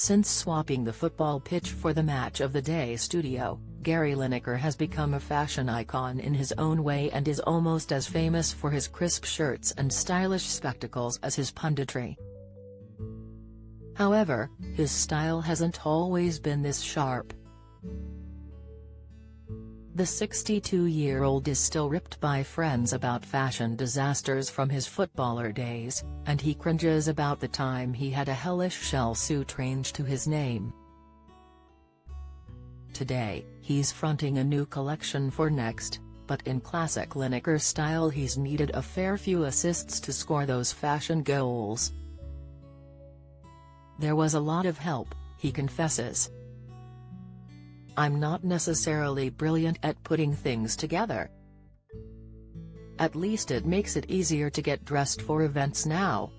Since swapping the football pitch for the Match of the Day studio, Gary Lineker has become a fashion icon in his own way and is almost as famous for his crisp shirts and stylish spectacles as his punditry. However, his style hasn't always been this sharp. The 62-year-old is still ripped by friends about fashion disasters from his footballer days, and he cringes about the time he had a hellish shell suit ranged to his name. Today, he's fronting a new collection for Next, but in classic Lineker style he's needed a fair few assists to score those fashion goals. "There was a lot of help," he confesses. "I'm not necessarily brilliant at putting things together. At least it makes it easier to get dressed for events now.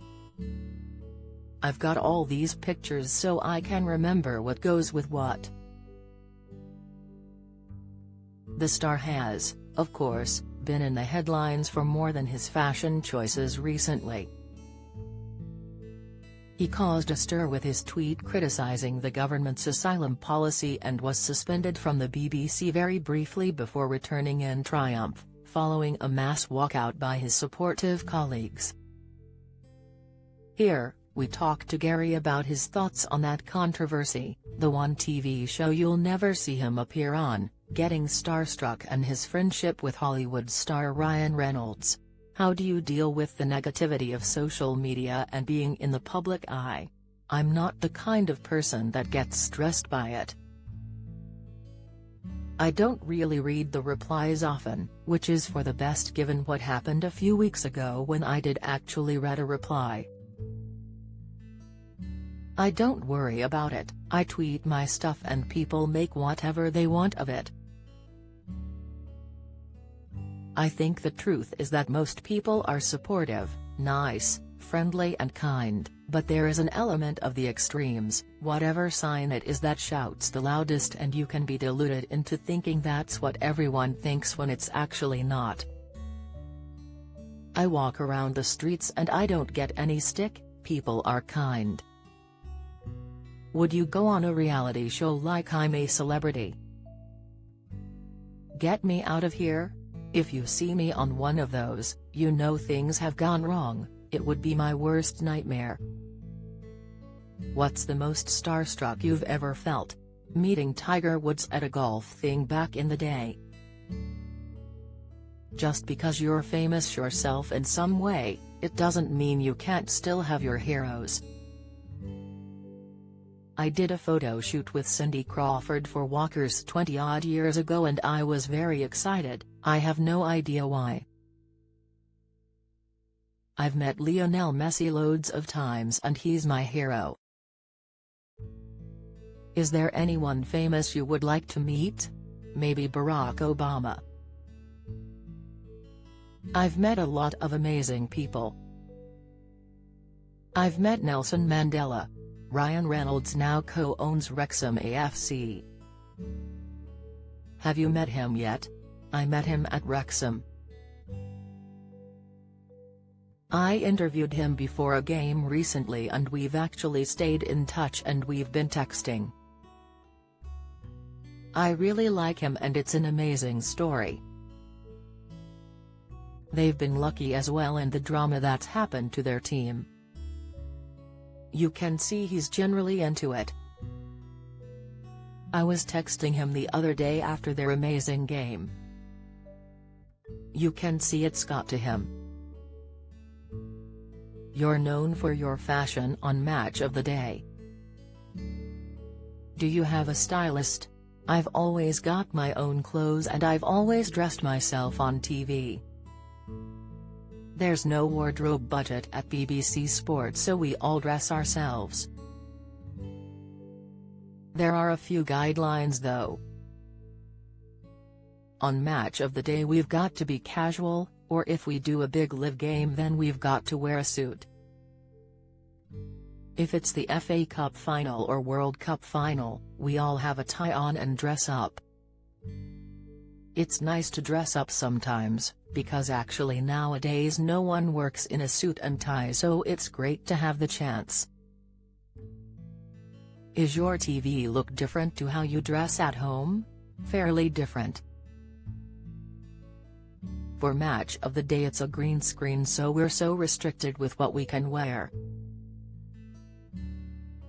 I've got all these pictures so I can remember what goes with what." The star has, of course, been in the headlines for more than his fashion choices recently. He caused a stir with his tweet criticizing the government's asylum policy and was suspended from the BBC very briefly before returning in triumph, following a mass walkout by his supportive colleagues. Here, we talk to Gary about his thoughts on that controversy, the one TV show you'll never see him appear on, getting starstruck, and his friendship with Hollywood star Ryan Reynolds. How do you deal with the negativity of social media and being in the public eye? I'm not the kind of person that gets stressed by it. I don't really read the replies often, which is for the best given what happened a few weeks ago when I did actually read a reply. I don't worry about it, I tweet my stuff and people make whatever they want of it. I think the truth is that most people are supportive, nice, friendly and kind, but there is an element of the extremes, whatever sign it is, that shouts the loudest, and you can be deluded into thinking that's what everyone thinks when it's actually not. I walk around the streets and I don't get any stick, people are kind. Would you go on a reality show like I'm a celebrity? Get me out of here? If you see me on one of those, you know things have gone wrong. It would be my worst nightmare. What's the most starstruck you've ever felt? Meeting Tiger Woods at a golf thing back in the day. Just because you're famous yourself in some way, it doesn't mean you can't still have your heroes. I did a photo shoot with Cindy Crawford for Walker's 20-odd years ago and I was very excited. I have no idea why. I've met Lionel Messi loads of times and he's my hero. Is there anyone famous you would like to meet? Maybe Barack Obama. I've met a lot of amazing people. I've met Nelson Mandela. Ryan Reynolds now co-owns Wrexham AFC. Have you met him yet? I met him at Wrexham. I interviewed him before a game recently and we've actually stayed in touch and we've been texting. I really like him and it's an amazing story. They've been lucky as well in the drama that's happened to their team. You can see he's generally into it. I was texting him the other day after their amazing game. You can see it's got to him. You're known for your fashion on Match of the Day. Do you have a stylist? I've always got my own clothes and I've always dressed myself on TV. There's no wardrobe budget at BBC Sport so we all dress ourselves. There are a few guidelines though. On Match of the Day we've got to be casual, or if we do a big live game then we've got to wear a suit. If it's the FA Cup final or World Cup final, we all have a tie on and dress up. It's nice to dress up sometimes, because actually nowadays no one works in a suit and tie, so it's great to have the chance. Is your TV look different to how you dress at home? Fairly different. For Match of the Day it's a green screen, so we're so restricted with what we can wear.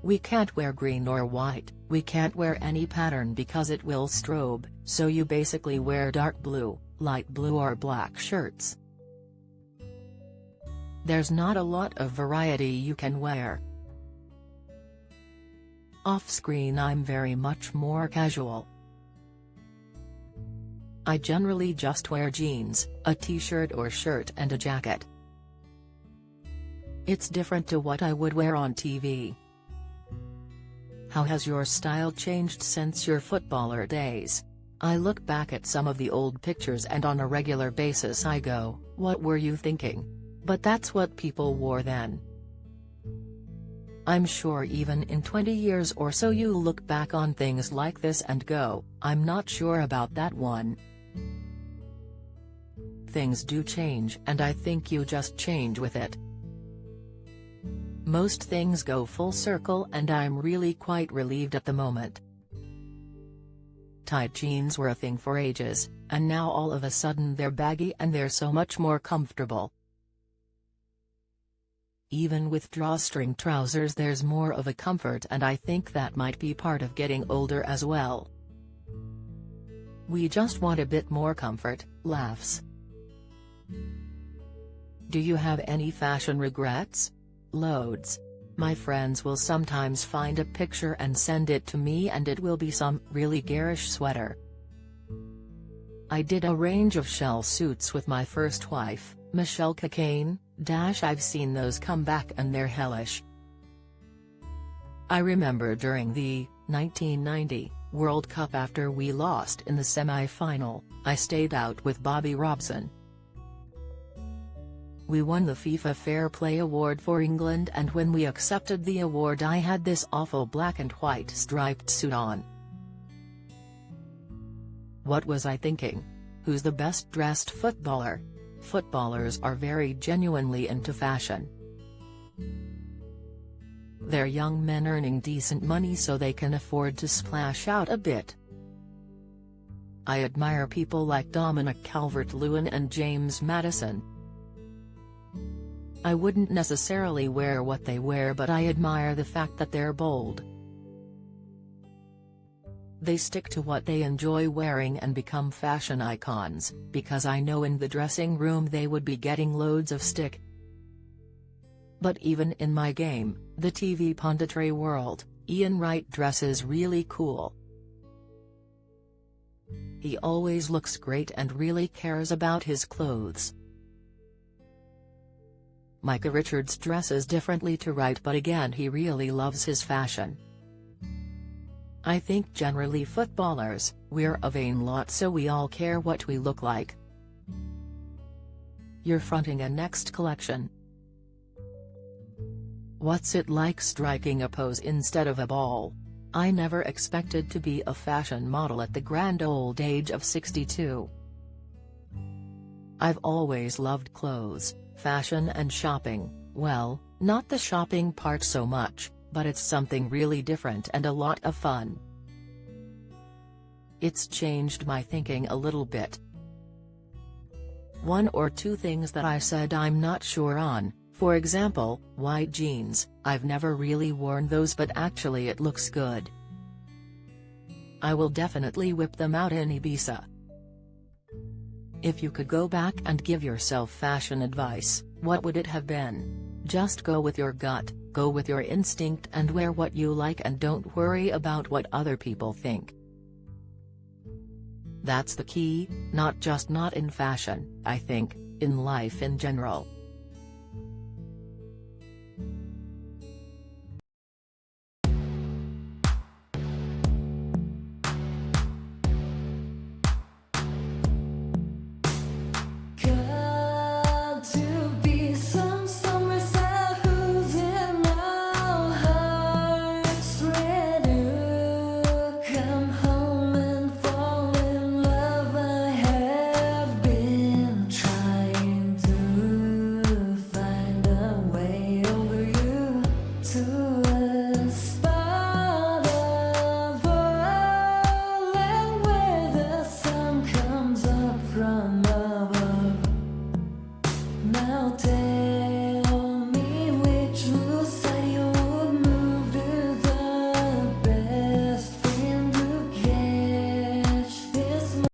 We can't wear green or white, we can't wear any pattern because it will strobe, so you basically wear dark blue, light blue or black shirts. There's not a lot of variety you can wear. Off-screen I'm very much more casual. I generally just wear jeans, a t-shirt or shirt and a jacket. It's different to what I would wear on TV. How has your style changed since your footballer days? I look back at some of the old pictures and on a regular basis I go, what were you thinking? But that's what people wore then. I'm sure even in 20 years or so you'll look back on things like this and go, I'm not sure about that one. Things do change and I think you just change with it. Most things go full circle and I'm really quite relieved at the moment. Tight jeans were a thing for ages, and now all of a sudden they're baggy and they're so much more comfortable. Even with drawstring trousers there's more of a comfort, and I think that might be part of getting older as well. We just want a bit more comfort, laughs. Do you have any fashion regrets? Loads. My friends will sometimes find a picture and send it to me and it will be some really garish sweater. I did a range of shell suits with my first wife, Michelle Cocaine. I've seen those come back and they're hellish. I remember during the 1990 World Cup after we lost in the semi-final, I stayed out with Bobby Robson. We won the FIFA Fair Play Award for England, and when we accepted the award I had this awful black and white striped suit on. What was I thinking? Who's the best dressed footballer? Footballers are very genuinely into fashion. They're young men earning decent money so they can afford to splash out a bit. I admire people like Dominic Calvert-Lewin and James Maddison. I wouldn't necessarily wear what they wear, but I admire the fact that they're bold. They stick to what they enjoy wearing and become fashion icons, because I know in the dressing room they would be getting loads of stick. But even in my game, the TV punditry world, Ian Wright dresses really cool. He always looks great and really cares about his clothes. Micah Richards dresses differently to Wright, but again he really loves his fashion. I think generally footballers, we're a vain lot, so we all care what we look like. You're fronting a next collection. What's it like striking a pose instead of a ball? I never expected to be a fashion model at the grand old age of 62. I've always loved clothes, fashion and shopping. Well, not the shopping part so much, but it's something really different and a lot of fun. It's changed my thinking a little bit. One or two things that I said I'm not sure on, for example, white jeans. I've never really worn those, but actually it looks good. I will definitely whip them out in Ibiza. If you could go back and give yourself fashion advice, what would it have been? Just go with your gut, go with your instinct and wear what you like and don't worry about what other people think. That's the key, not in fashion, I think, in life in general.